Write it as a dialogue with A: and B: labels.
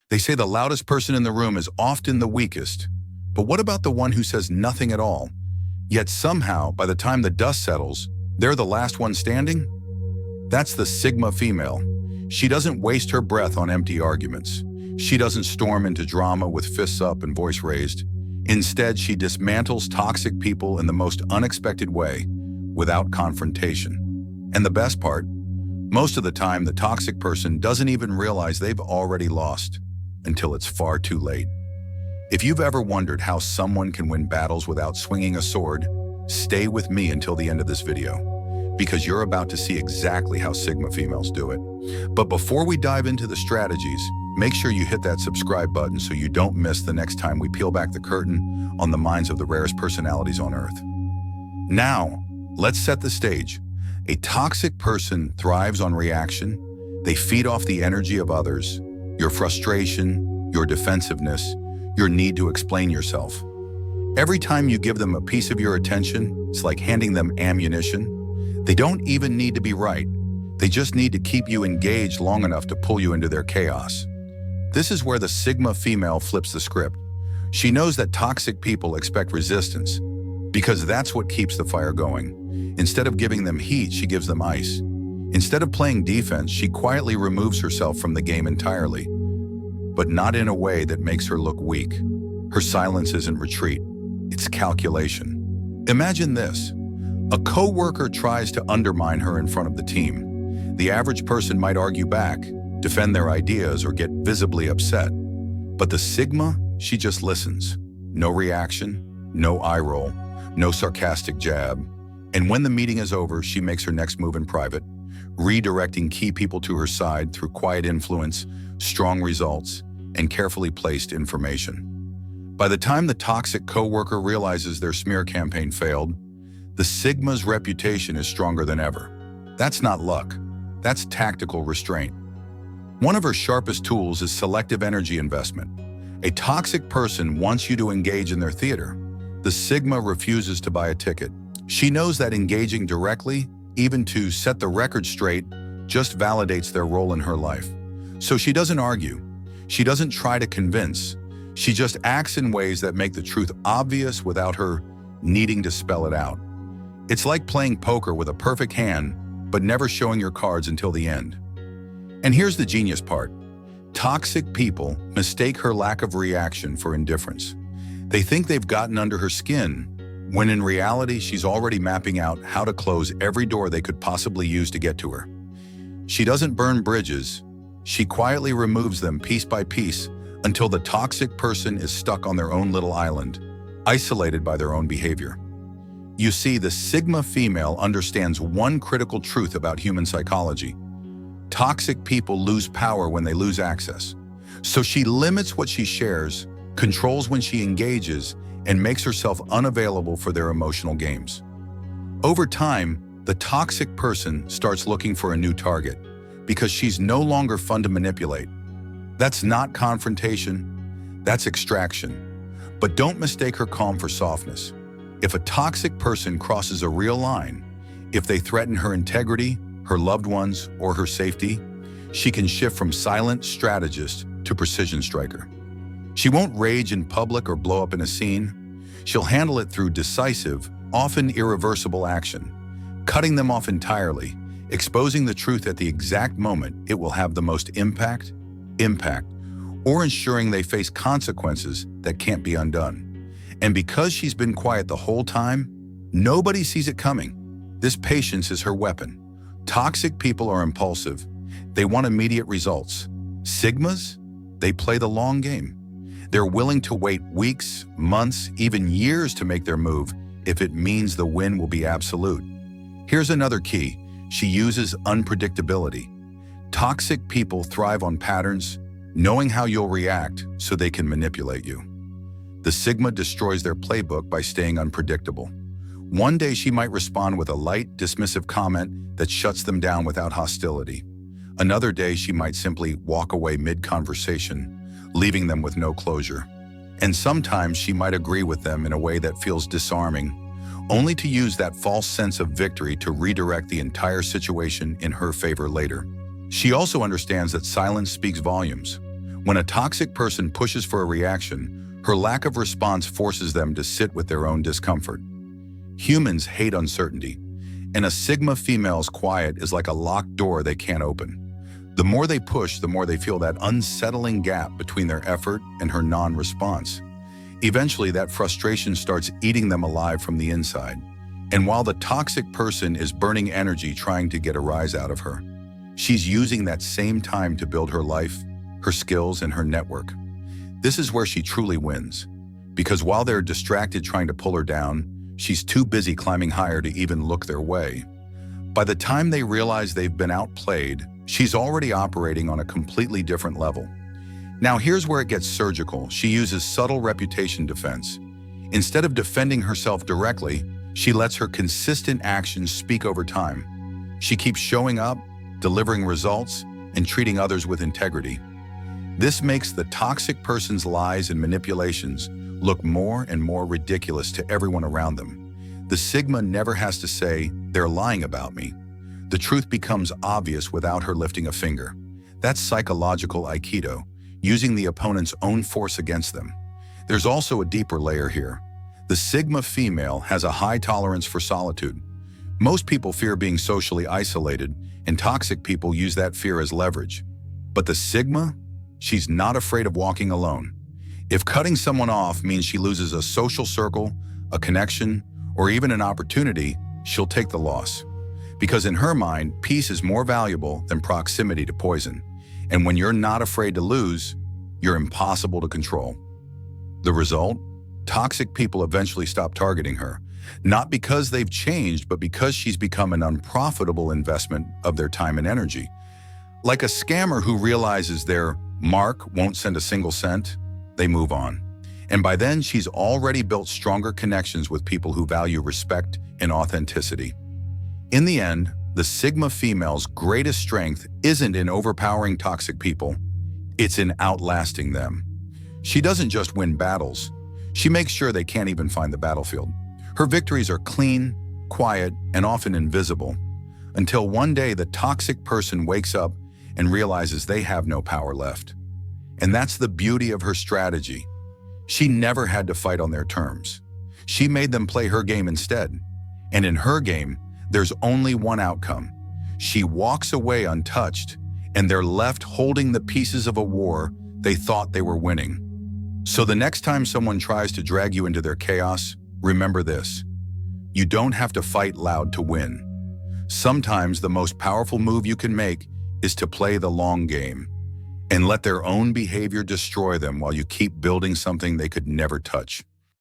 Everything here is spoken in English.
A: They say the loudest person in the room is often the weakest. But what about the one who says nothing at all? Yet somehow, by the time the dust settles, they're the last one standing? That's the Sigma female. She doesn't waste her breath on empty arguments. She doesn't storm into drama with fists up and voice raised. Instead, she dismantles toxic people in the most unexpected way, without confrontation. And the best part, most of the time the toxic person doesn't even realize they've already lost until it's far too late. If you've ever wondered how someone can win battles without swinging a sword, stay with me until the end of this video, because you're about to see exactly how Sigma females do it. But before we dive into the strategies, make sure you hit that subscribe button so you don't miss the next time we peel back the curtain on the minds of the rarest personalities on Earth. Now, let's set the stage. A toxic person thrives on reaction. They feed off the energy of others, your frustration, your defensiveness, your need to explain yourself. Every time you give them a piece of your attention, it's like handing them ammunition. They don't even need to be right. They just need to keep you engaged long enough to pull you into their chaos. This is where the Sigma female flips the script. She knows that toxic people expect resistance, because that's what keeps the fire going. Instead of giving them heat, she gives them ice. Instead of playing defense, she quietly removes herself from the game entirely, but not in a way that makes her look weak. Her silence isn't retreat, it's calculation. Imagine this. A coworker tries to undermine her in front of the team. The average person might argue back, defend their ideas, or get visibly upset. But the Sigma, she just listens. No reaction, no eye roll, no sarcastic jab. And when the meeting is over, she makes her next move in private, redirecting key people to her side through quiet influence, strong results, and carefully placed information. By the time the toxic coworker realizes their smear campaign failed, the Sigma's reputation is stronger than ever. That's not luck. That's tactical restraint. One of her sharpest tools is selective energy investment. A toxic person wants you to engage in their theater. The Sigma refuses to buy a ticket. She knows that engaging directly, even to set the record straight, just validates their role in her life. So she doesn't argue. She doesn't try to convince. She just acts in ways that make the truth obvious without her needing to spell it out. It's like playing poker with a perfect hand, but never showing your cards until the end. And here's the genius part. Toxic people mistake her lack of reaction for indifference. They think they've gotten under her skin, when in reality, she's already mapping out how to close every door they could possibly use to get to her. She doesn't burn bridges. She quietly removes them piece by piece until the toxic person is stuck on their own little island, isolated by their own behavior. You see, the Sigma female understands one critical truth about human psychology. Toxic people lose power when they lose access. So she limits what she shares, controls when she engages, and makes herself unavailable for their emotional games. Over time, the toxic person starts looking for a new target because she's no longer fun to manipulate. That's not confrontation, that's extraction. But don't mistake her calm for softness. If a toxic person crosses a real line, if they threaten her integrity, her loved ones, or her safety, she can shift from silent strategist to precision striker. She won't rage in public or blow up in a scene. She'll handle it through decisive, often irreversible action, cutting them off entirely, exposing the truth at the exact moment it will have the most impact, or ensuring they face consequences that can't be undone. And because she's been quiet the whole time, nobody sees it coming. This patience is her weapon. Toxic people are impulsive. They want immediate results. Sigmas, they play the long game. They're willing to wait weeks, months, even years to make their move if it means the win will be absolute. Here's another key. She uses unpredictability. Toxic people thrive on patterns, knowing how you'll react so they can manipulate you. The Sigma destroys their playbook by staying unpredictable. One day she might respond with a light, dismissive comment that shuts them down without hostility. Another day she might simply walk away mid-conversation, leaving them with no closure. And sometimes she might agree with them in a way that feels disarming, only to use that false sense of victory to redirect the entire situation in her favor later. She also understands that silence speaks volumes. When a toxic person pushes for a reaction, her lack of response forces them to sit with their own discomfort. Humans hate uncertainty, and a Sigma female's quiet is like a locked door they can't open. The more they push, the more they feel that unsettling gap between their effort and her non-response. Eventually, that frustration starts eating them alive from the inside. And while the toxic person is burning energy trying to get a rise out of her, she's using that same time to build her life, her skills, and her network. This is where she truly wins. Because while they're distracted trying to pull her down, she's too busy climbing higher to even look their way. By the time they realize they've been outplayed, she's already operating on a completely different level. Now here's where it gets surgical. She uses subtle reputation defense. Instead of defending herself directly, she lets her consistent actions speak over time. She keeps showing up, delivering results, and treating others with integrity. This makes the toxic person's lies and manipulations look more and more ridiculous to everyone around them. The Sigma never has to say, "They're lying about me." The truth becomes obvious without her lifting a finger. That's psychological Aikido, using the opponent's own force against them. There's also a deeper layer here. The Sigma female has a high tolerance for solitude. Most people fear being socially isolated, and toxic people use that fear as leverage. But the Sigma? She's not afraid of walking alone. If cutting someone off means she loses a social circle, a connection, or even an opportunity, she'll take the loss. Because in her mind, peace is more valuable than proximity to poison. And when you're not afraid to lose, you're impossible to control. The result? Toxic people eventually stop targeting her, not because they've changed, but because she's become an unprofitable investment of their time and energy. Like a scammer who realizes their mark won't send a single cent, they move on. And by then, she's already built stronger connections with people who value respect and authenticity. In the end, the Sigma female's greatest strength isn't in overpowering toxic people, it's in outlasting them. She doesn't just win battles, she makes sure they can't even find the battlefield. Her victories are clean, quiet, and often invisible, until one day the toxic person wakes up and realizes they have no power left. And that's the beauty of her strategy. She never had to fight on their terms. She made them play her game instead. And in her game, there's only one outcome. She walks away untouched, and they're left holding the pieces of a war they thought they were winning. So the next time someone tries to drag you into their chaos, remember this: you don't have to fight loud to win. Sometimes the most powerful move you can make is to play the long game and let their own behavior destroy them while you keep building something they could never touch.